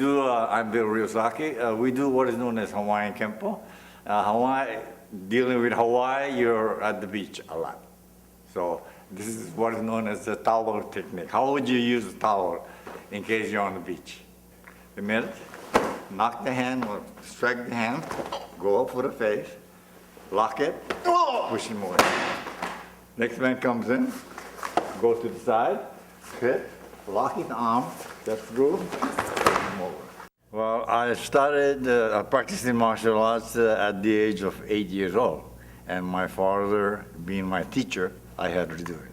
I'm Bill Ryusaki. We do what is known as Hawaiian Kenpo. Dealing with Hawaii, you're at the beach a lot. So this is what is known as the towel technique. How would you use a towel in case you're on the beach? The minute, knock the hand or strike the hand, go up for the face, lock it, push him away. Next man comes in, go to the side, hit, lock his arm, step through, push him over. Well, I started practicing martial arts at the age of 8 years old. And my father, being my teacher, I had to do it.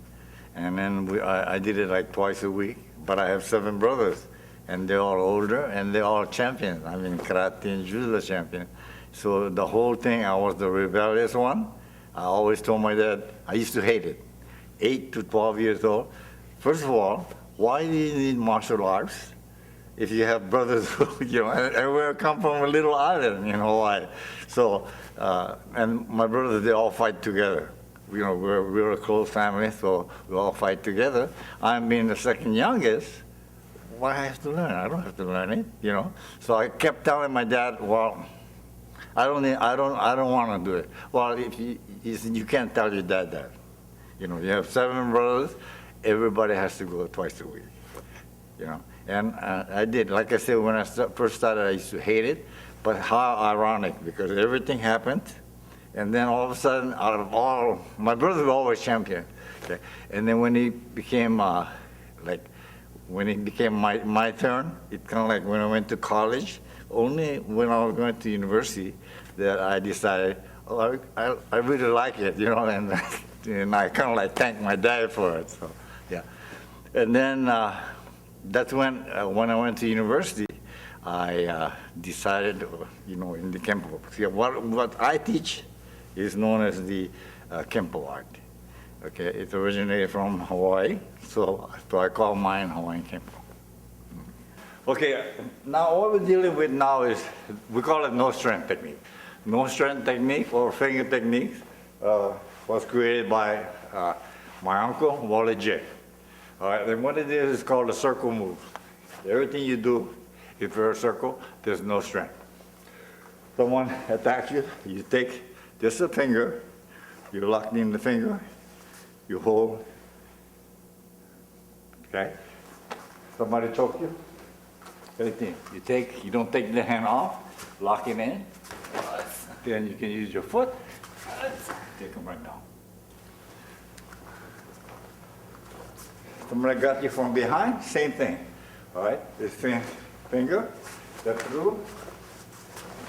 And then I did it like twice a week. But I have 7 brothers, and they're all older, and they're all champions. I mean, karate and judo champion. So the whole thing, I was the rebellious one. I always told my dad, I used to hate it. 8 to 12 years old. First of all, why do you need martial arts if you have brothers who, you know, and we come from a little island in Hawaii. So, and my brothers, they all fight together. You know, we're a close family, so we all fight together. I'm being the second youngest. Why I have to learn? I don't have to learn it, you know. So I kept telling my dad, well, I don't want to do it. Well, if he said, you can't tell your dad that. You know, you have 7 brothers, everybody has to go twice a week, you know. And I did. Like I said, when I first started, I used to hate it. But how ironic, because everything happened, and then all of a sudden, out of all, my brothers were always champion. Okay? And then when he became, when it became my turn, it kind of like when I went to college, only when I was going to university that I decided, oh, I really like it, you know, and I kind of like thanked my dad for it, so, yeah. And then that's when I went to university, I decided, you know, in the Kenpo. See, what I teach is known as the Kenpo art. Okay, it originated from Hawaii, so I call mine Hawaiian Kenpo. Okay, now what we're dealing with now is, we call it no strength technique. No strength technique or finger techniques was created by my uncle, Vol-1. All right, and what it is called a circle move. Everything you do, if you're a circle, there's no strength. Someone attacks you, you take just a finger, you lock in the finger, you hold, okay? Somebody choke you, anything. You don't take the hand off, lock it in, then you can use your foot, take them right down. Somebody got you from behind, same thing. All right, this finger, step through,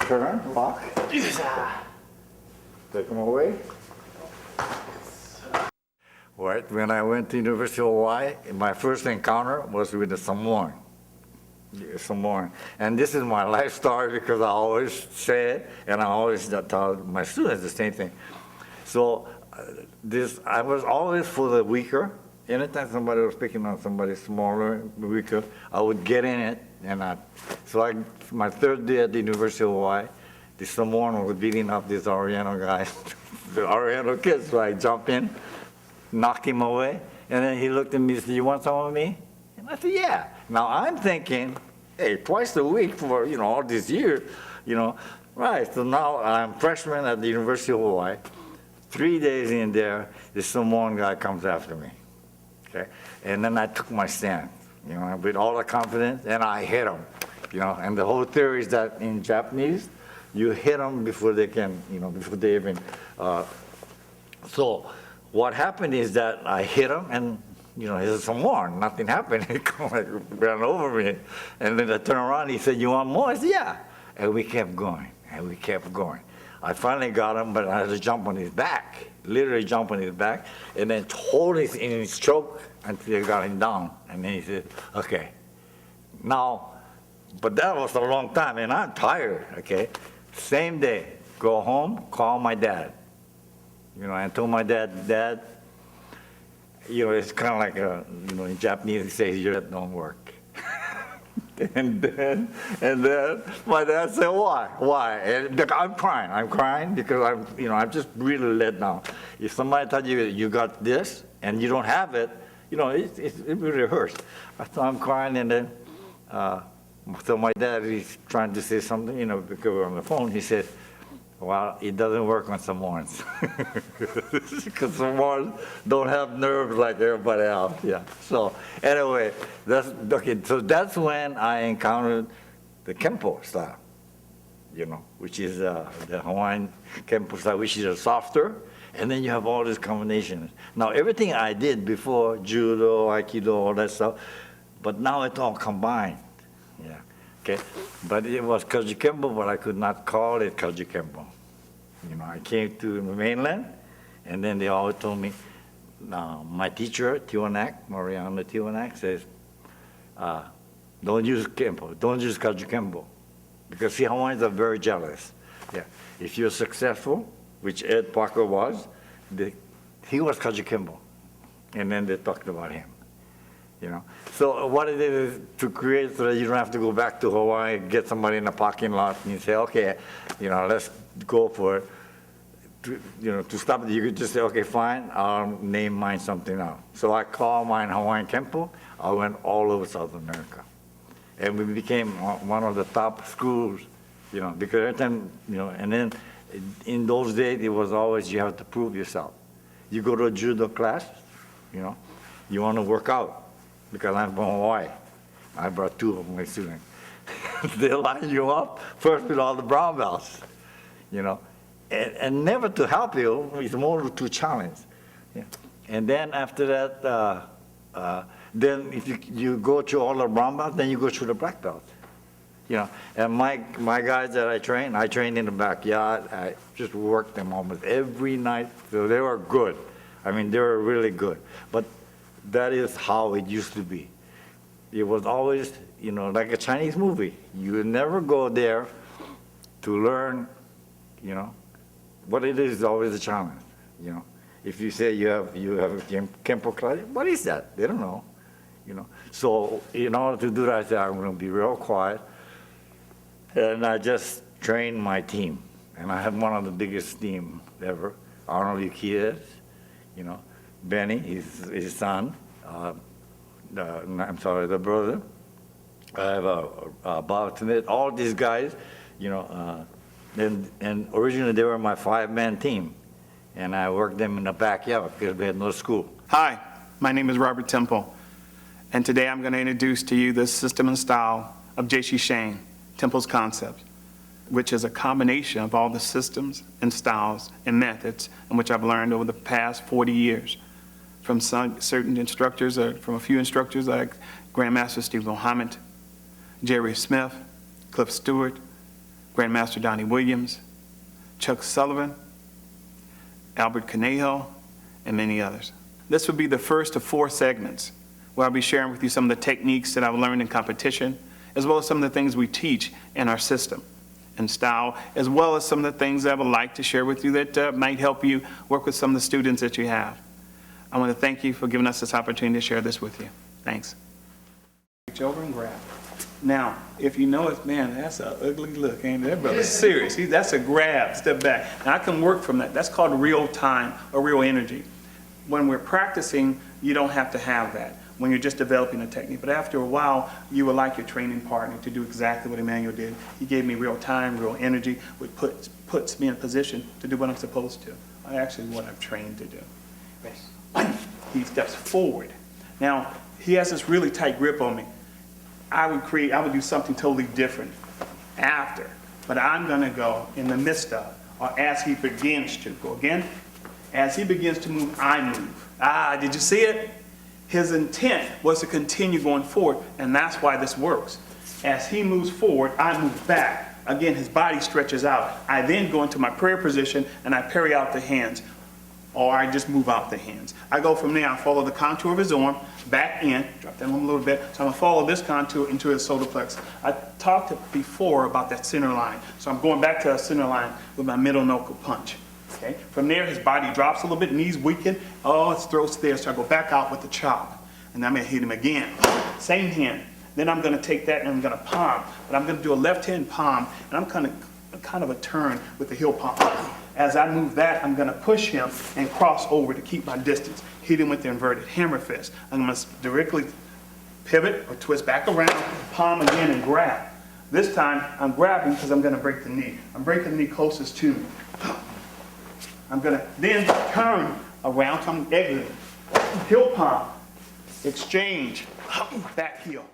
turn, lock, take them away. All right, when I went to University of Hawaii, my first encounter was with the Samoan. And this is my life story because I always say it, and I always tell my students the same thing. So I was always for the weaker. Anytime somebody was picking on somebody smaller, weaker, I would get in it. And my 3rd day at the University of Hawaii, the Samoan was beating up this Oriental guy, the Oriental kid. So I jumped in, knocked him away, and then he looked at me and said, "You want some of me?" And I said, "Yeah." Now I'm thinking, hey, twice a week for, you know, all these years, you know. Right, so now I'm freshman at the University of Hawaii. 3 days in there, this Samoan guy comes after me. Okay, and then I took my stand, you know, with all the confidence, and I hit him, you know. And the whole theory is that in Japanese, you hit them before they can, you know, before they even. So what happened is that I hit him, and you know, he's Samoan, nothing happened. He like ran over me, and then I turned around. He said, "You want more?" I said, "Yeah," and we kept going, and we kept going. I finally got him, but I had to jump on his back, literally jump on his back, and then hold him in his choke until I got him down. And then he said, "Okay." Now, but that was a long time, and I'm tired, okay? Same day, go home, call my dad. You know, I told my dad, "Dad," you know, it's kind of like, you know, in Japanese, they say, "Your head don't work." And then my dad said, "Why? Why?" And I'm crying because I'm just really let down. If somebody tells you you got this and you don't have it, you know, it really hurts. So I'm crying, and then So my dad is trying to say something, you know, because we're on the phone. He said, well, it doesn't work on Samoans. Because Samoans don't have nerves like everybody else, yeah. So anyway, so that's when I encountered the Kenpo style, you know, which is the Hawaiian Kenpo style, which is softer, and then you have all these combinations. Now, everything I did before, judo, aikido, all that stuff, but now it's all combined, yeah. Okay, but it was Kaji Kempo, but I could not call it Kaji Kempo. You know, I came to the mainland, and then they always told me, my teacher, Tiwanak, Mariana Tiwanak, says, don't use Kempo, don't use Kaji Kempo, because see, Hawaiians are very jealous. Yeah, if you're successful, which Ed Parker was, he was Kaji Kempo, and then they talked about him. You know, so what it is to create so that you don't have to go back to Hawaii, get somebody in the parking lot, and you say, okay, you know, let's go for it. To stop it, you could just say, okay, fine, I'll name mine something else. So I called mine Hawaiian Kenpo. I went all over South America, and we became one of the top schools. You know, because every time, you know, and then in those days it was always you have to prove yourself. You go to a judo class, you know, you want to work out. Because I'm from Hawaii. I brought 2 of my students. They line you up first with all the brown belts, you know, and never to help you, it's more to challenge. Yeah. And then after that, then if you go through all the brown belts, then you go through the black belts. You know, and my guys that I trained in the backyard. I just worked them almost every night, so they were good. I mean, they were really good. But that is how it used to be. It was always, you know, like a Chinese movie. You would never go there to learn, you know. What it is always a challenge, you know. If you say you have Kenpo Karate, what is that? They don't know, you know. So in order to do that, I said, I'm going to be real quiet. And I just trained my team. And I had one of the biggest teams ever. Arnold Yukiya, you know. Benny, his son, the brother. I have Bob Smith, all these guys, you know, and originally they were my 5-man team, and I worked them in the backyard because we had no school. Hi, my name is Robert Temple, and today I'm going to introduce to you the system and style of Ja-She-Shain, Temple's concept, which is a combination of all the systems and styles and methods in which I've learned over the past 40 years. From certain instructors, from a few instructors like Grandmaster Steve Mohammed, Jerry Smith, Cliff Stewart, Grandmaster Donnie Williams, Chuck Sullivan, Albert Conejo, and many others. This would be the first of 4 segments where I'll be sharing with you some of the techniques that I've learned in competition, as well as some of the things we teach in our system and style, as well as some of the things that I would like to share with you that might help you work with some of the students that you have. I want to thank you for giving us this opportunity to share this with you. Thanks. Reach over and grab. Now, if you know it, man, that's an ugly look, ain't it? That brother's serious. That's a grab, step back. And I can work from that. That's called real time or real energy. When we're practicing, you don't have to have that when you're just developing a technique. But after a while, you would like your training partner to do exactly what Emmanuel did. He gave me real time, real energy, which puts me in a position to do what I'm supposed to. Actually, what I'm trained to do. He steps forward. Now, he has this really tight grip on me. I would do something totally different after, but I'm going to go in the midst of, or as he begins to. Go again. As he begins to move, I move. Did you see it? His intent was to continue going forward, and that's why this works. As he moves forward, I move back. Again, his body stretches out. I then go into my prayer position, and I parry out the hands. Or I just move out the hands. I go from there, I follow the contour of his arm, back in, drop that arm a little bit, so I'm gonna follow this contour into his solar plexus. I talked before about that center line, so I'm going back to that center line with my middle knuckle punch. Okay? From there, his body drops a little bit, knees weaken, his throat's there, so I go back out with the chop. And I'm gonna hit him again. Same hand. Then I'm gonna take that and I'm gonna palm, but I'm gonna do a left hand palm, and I'm kind of a turn with the heel palm. As I move that, I'm going to push him and cross over to keep my distance. Hit him with the inverted hammer fist. I'm going to directly pivot or twist back around, palm again and grab. This time I'm grabbing because I'm going to break the knee. I'm breaking the knee closest to me. I'm going to then turn around, so I'm exiting. Heel palm, exchange, back heel.